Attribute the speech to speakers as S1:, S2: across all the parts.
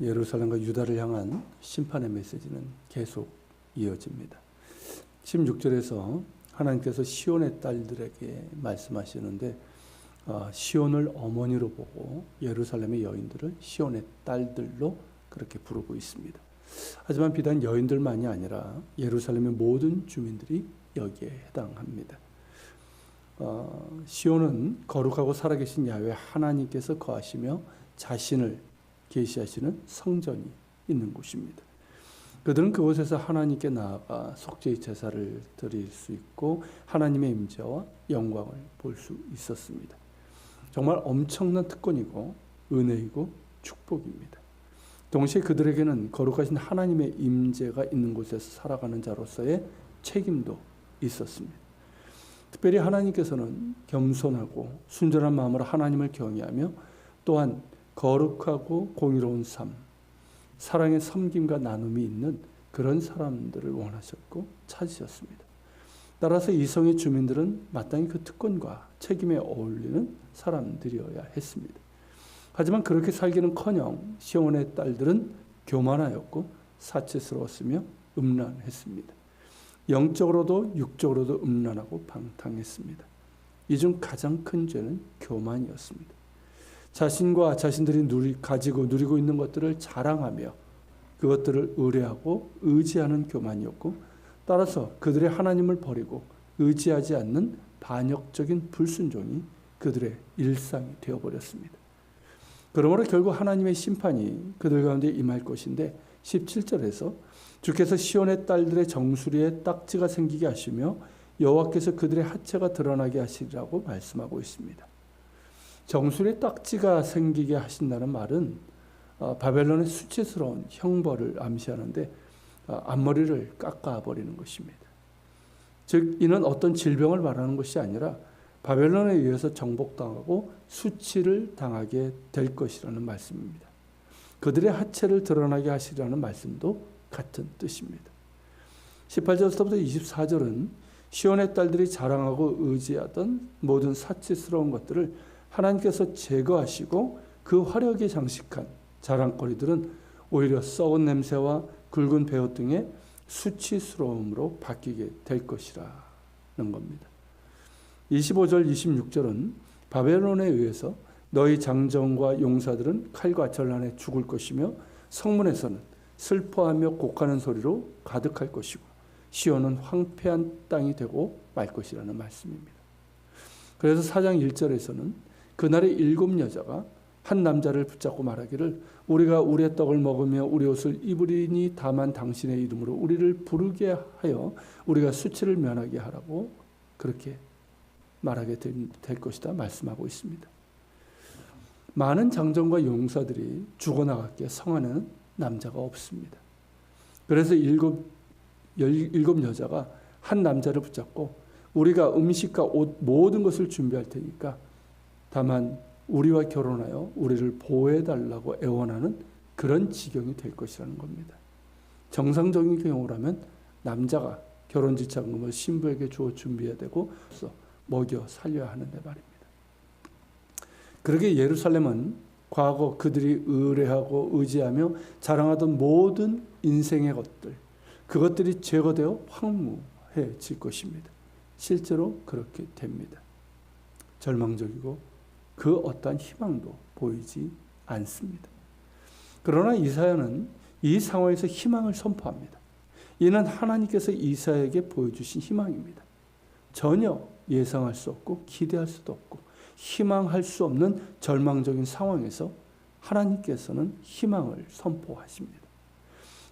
S1: 예루살렘과 유다를 향한 심판의 메시지는 계속 이어집니다. 16절에서 하나님께서 시온의 딸들에게 말씀하시는데 시온을 어머니로 보고 예루살렘의 여인들을 시온의 딸들로 그렇게 부르고 있습니다. 하지만 비단 여인들만이 아니라 예루살렘의 모든 주민들이 여기에 해당합니다. 시온은 거룩하고 살아계신 야훼 하나님께서 거하시며 자신을 계시하시는 성전이 있는 곳입니다. 그들은 그곳에서 하나님께 나아가 속죄의 제사를 드릴 수 있고 하나님의 임재와 영광을 볼 수 있었습니다. 정말 엄청난 특권이고 은혜이고 축복입니다. 동시에 그들에게는 거룩하신 하나님의 임재가 있는 곳에서 살아가는 자로서의 책임도 있었습니다. 특별히 하나님께서는 겸손하고 순전한 마음으로 하나님을 경외하며 또한 거룩하고 공의로운 삶, 사랑의 섬김과 나눔이 있는 그런 사람들을 원하셨고 찾으셨습니다. 따라서 이 성의 주민들은 마땅히 그 특권과 책임에 어울리는 사람들이어야 했습니다. 하지만 그렇게 살기는커녕 시온의 딸들은 교만하였고 사치스러웠으며 음란했습니다. 영적으로도 육적으로도 음란하고 방탕했습니다. 이 중 가장 큰 죄는 교만이었습니다. 자신과 자신들이 가지고 누리고 있는 것들을 자랑하며 그것들을 의뢰하고 의지하는 교만이었고, 따라서 그들의 하나님을 버리고 의지하지 않는 반역적인 불순종이 그들의 일상이 되어버렸습니다. 그러므로 결국 하나님의 심판이 그들 가운데 임할 것인데 17절에서 주께서 시온의 딸들의 정수리에 딱지가 생기게 하시며 여호와께서 그들의 하체가 드러나게 하시리라고 말씀하고 있습니다. 정수리에 딱지가 생기게 하신다는 말은 바벨론의 수치스러운 형벌을 암시하는데 앞머리를 깎아버리는 것입니다. 즉 이는 어떤 질병을 말하는 것이 아니라 바벨론에 의해서 정복당하고 수치를 당하게 될 것이라는 말씀입니다. 그들의 하체를 드러나게 하시라는 말씀도 같은 뜻입니다. 18절부터 24절은 시온의 딸들이 자랑하고 의지하던 모든 사치스러운 것들을 하나님께서 제거하시고 그 화려하게 장식한 자랑거리들은 오히려 썩은 냄새와 굵은 베옷 등의 수치스러움으로 바뀌게 될 것이라는 겁니다. 25절 26절은 바벨론에 의해서 너희 장정과 용사들은 칼과 전란에 죽을 것이며 성문에서는 슬퍼하며 곡하는 소리로 가득할 것이고 시온은 황폐한 땅이 되고 말 것이라는 말씀입니다. 그래서 4장 1절에서는 그날의 7 여자가 한 남자를 붙잡고 말하기를 우리가 우리의 떡을 먹으며 우리 옷을 입으리니 다만 당신의 이름으로 우리를 부르게 하여 우리가 수치를 면하게 하라고 그렇게 말하게 될 것이다 말씀하고 있습니다. 많은 장정과 용사들이 죽어나갔기에 성 안에는 남자가 없습니다. 그래서 7 여자가 한 남자를 붙잡고 우리가 음식과 옷 모든 것을 준비할 테니까 다만 우리와 결혼하여 우리를 보호해달라고 애원하는 그런 지경이 될 것이라는 겁니다. 정상적인 경우라면 남자가 결혼지참금을 신부에게 주어 준비해야 되고 먹여 살려야 하는데 말입니다. 그러게 예루살렘은 과거 그들이 의뢰하고 의지하며 자랑하던 모든 인생의 것들, 그것들이 제거되어 황무해질 것입니다. 실제로 그렇게 됩니다. 절망적이고 그 어떠한 희망도 보이지 않습니다. 그러나 이사야는 이 상황에서 희망을 선포합니다. 이는 하나님께서 이사야에게 보여주신 희망입니다. 전혀 예상할 수 없고 기대할 수도 없고 희망할 수 없는 절망적인 상황에서 하나님께서는 희망을 선포하십니다.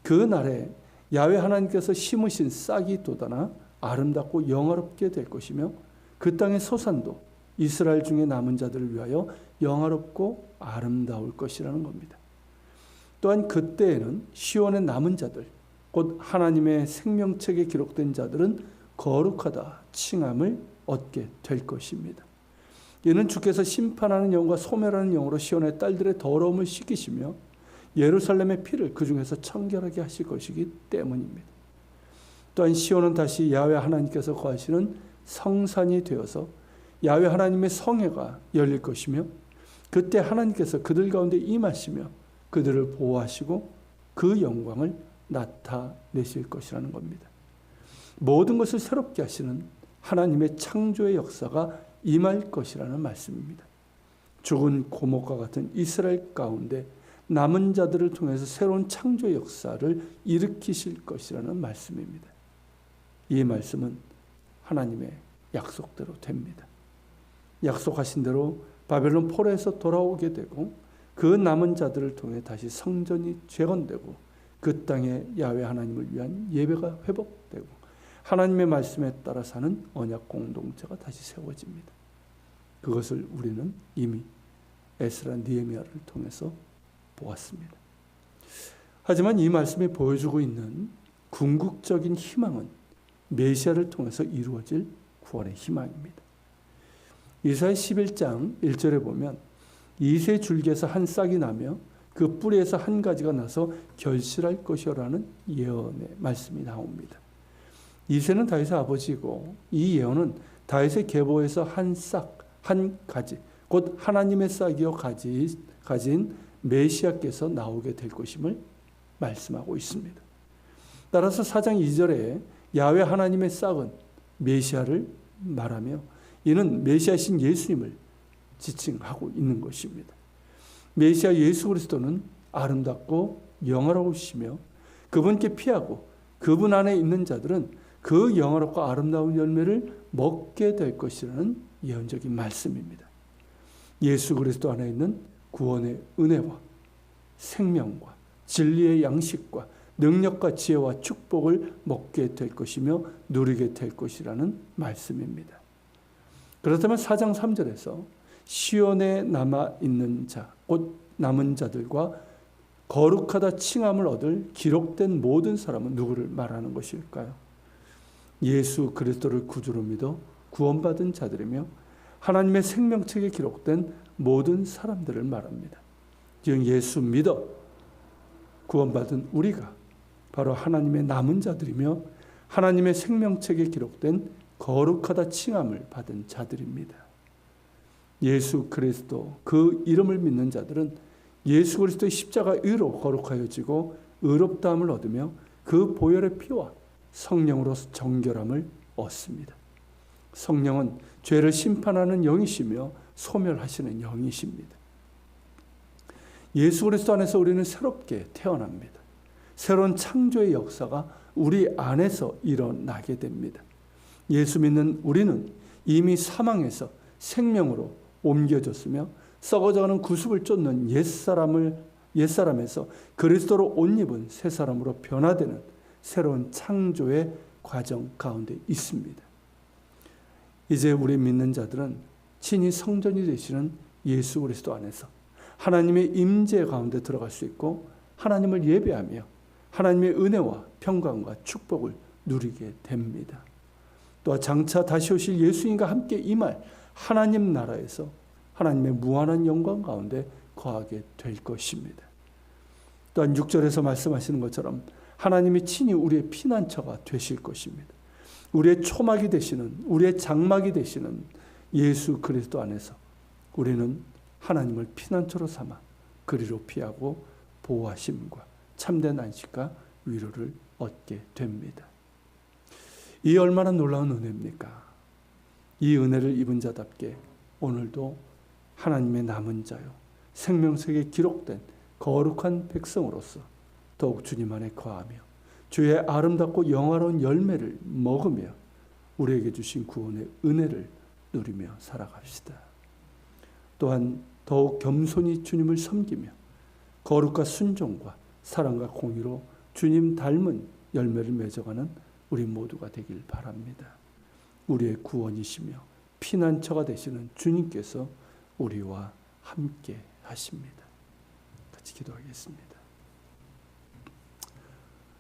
S1: 그 날에 야훼 하나님께서 심으신 싹이 돋아나 아름답고 영화롭게 될 것이며 그 땅의 소산도 이스라엘 중에 남은 자들을 위하여 영화롭고 아름다울 것이라는 겁니다. 또한 그때에는 시온의 남은 자들, 곧 하나님의 생명책에 기록된 자들은 거룩하다 칭함을 얻게 될 것입니다. 이는 주께서 심판하는 영과 소멸하는 영으로 시온의 딸들의 더러움을 씻기시며 예루살렘의 피를 그 중에서 청결하게 하실 것이기 때문입니다. 또한 시온은 다시 야훼 하나님께서 거하시는 성산이 되어서 야훼 하나님의 성회가 열릴 것이며 그때 하나님께서 그들 가운데 임하시며 그들을 보호하시고 그 영광을 나타내실 것이라는 겁니다. 모든 것을 새롭게 하시는 하나님의 창조의 역사가 임할 것이라는 말씀입니다. 죽은 고목과 같은 이스라엘 가운데 남은 자들을 통해서 새로운 창조의 역사를 일으키실 것이라는 말씀입니다. 이 말씀은 하나님의 약속대로 됩니다. 약속하신 대로 바벨론 포로에서 돌아오게 되고 그 남은 자들을 통해 다시 성전이 재건되고 그 땅에 야훼 하나님을 위한 예배가 회복되고 하나님의 말씀에 따라 사는 언약 공동체가 다시 세워집니다. 그것을 우리는 이미 에스라 느헤미야를 통해서 보았습니다. 하지만 이 말씀이 보여주고 있는 궁극적인 희망은 메시아를 통해서 이루어질 구원의 희망입니다. 이사야 11장 1절에 보면 이새 줄기에서 한 싹이 나며 그 뿌리에서 한 가지가 나서 결실할 것이라는 예언의 말씀이 나옵니다. 이새는 다윗의 아버지고 이 예언은 다윗의 계보에서 한 싹, 한 가지, 곧 하나님의 싹이요 가진 메시아께서 나오게 될 것임을 말씀하고 있습니다. 따라서 4장 2절에 야훼 하나님의 싹은 메시아를 말하며 이는 메시아신 예수님을 지칭하고 있는 것입니다. 메시아 예수 그리스도는 아름답고 영화로우시며 그분께 피하고 그분 안에 있는 자들은 그 영화롭고 아름다운 열매를 먹게 될 것이라는 예언적인 말씀입니다. 예수 그리스도 안에 있는 구원의 은혜와 생명과 진리의 양식과 능력과 지혜와 축복을 먹게 될 것이며 누리게 될 것이라는 말씀입니다. 그렇다면 4장 3절에서 시온에 남아있는 자, 곧 남은 자들과 거룩하다 칭함을 얻을 기록된 모든 사람은 누구를 말하는 것일까요? 예수 그리스도를 구주로 믿어 구원받은 자들이며 하나님의 생명책에 기록된 모든 사람들을 말합니다. 즉 예수 믿어 구원받은 우리가 바로 하나님의 남은 자들이며 하나님의 생명책에 기록된 거룩하다 칭함을 받은 자들입니다. 예수 그리스도 그 이름을 믿는 자들은 예수 그리스도의 십자가 의로 거룩하여지고 의롭다함을 얻으며 그 보혈의 피와 성령으로 정결함을 얻습니다. 성령은 죄를 심판하는 영이시며 소멸하시는 영이십니다. 예수 그리스도 안에서 우리는 새롭게 태어납니다. 새로운 창조의 역사가 우리 안에서 일어나게 됩니다. 예수 믿는 우리는 이미 사망에서 생명으로 옮겨졌으며 썩어져가는 구습을 쫓는 옛사람에서 그리스도로 옷 입은 새 사람으로 변화되는 새로운 창조의 과정 가운데 있습니다. 이제 우리 믿는 자들은 친히 성전이 되시는 예수 그리스도 안에서 하나님의 임재 가운데 들어갈 수 있고 하나님을 예배하며 하나님의 은혜와 평강과 축복을 누리게 됩니다. 또 장차 다시 오실 예수님과 함께 임할 하나님 나라에서 하나님의 무한한 영광 가운데 거하게 될 것입니다. 또한 6절에서 말씀하시는 것처럼 하나님이 친히 우리의 피난처가 되실 것입니다. 우리의 초막이 되시는, 우리의 장막이 되시는 예수 그리스도 안에서 우리는 하나님을 피난처로 삼아 그리로 피하고 보호하심과 참된 안식과 위로를 얻게 됩니다. 이 얼마나 놀라운 은혜입니까? 이 은혜를 입은 자답게 오늘도 하나님의 남은 자요, 생명책에 기록된 거룩한 백성으로서 더욱 주님 안에 거하며 주의 아름답고 영화로운 열매를 먹으며 우리에게 주신 구원의 은혜를 누리며 살아갑시다. 또한 더욱 겸손히 주님을 섬기며 거룩과 순종과 사랑과 공의로 주님 닮은 열매를 맺어가는 우리 모두가 되길 바랍니다. 우리의 구원이시며 피난처가 되시는 주님께서 우리와 함께 하십니다. 같이 기도하겠습니다.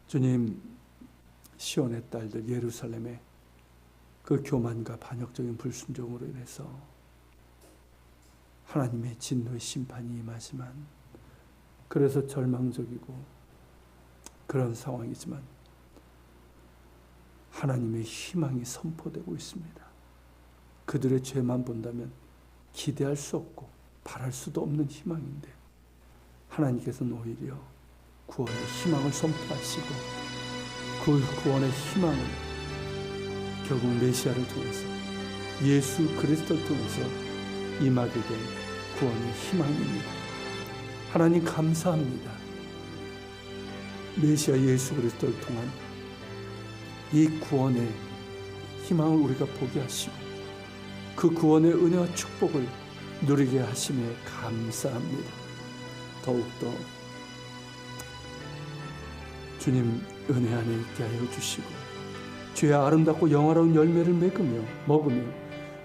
S1: 주님, 시온의 딸들 예루살렘의 그 교만과 반역적인 불순종으로 인해서 하나님의 진노의 심판이 임하지만, 그래서 절망적이고 그런 상황이지만 하나님의 희망이 선포되고 있습니다. 그들의 죄만 본다면 기대할 수 없고 바랄 수도 없는 희망인데 하나님께서는 오히려 구원의 희망을 선포하시고 그 구원의 희망을 결국 메시아를 통해서 예수 그리스도를 통해서 임하게 된 구원의 희망입니다. 하나님 감사합니다. 메시아 예수 그리스도를 통한 이 구원의 희망을 우리가 보게 하시고 그 구원의 은혜와 축복을 누리게 하심에 감사합니다. 더욱더 주님 은혜 안에 있게 하여 주시고 주의 아름답고 영화로운 열매를 먹으며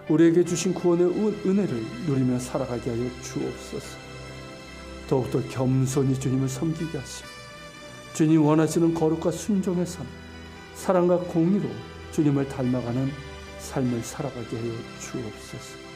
S1: 우리에게 주신 구원의 은혜를 누리며 살아가게 하여 주옵소서. 더욱더 겸손히 주님을 섬기게 하시고 주님 원하시는 거룩과 순종의 삶, 사랑과 공의로 주님을 닮아가는 삶을 살아가게 하여 주옵소서.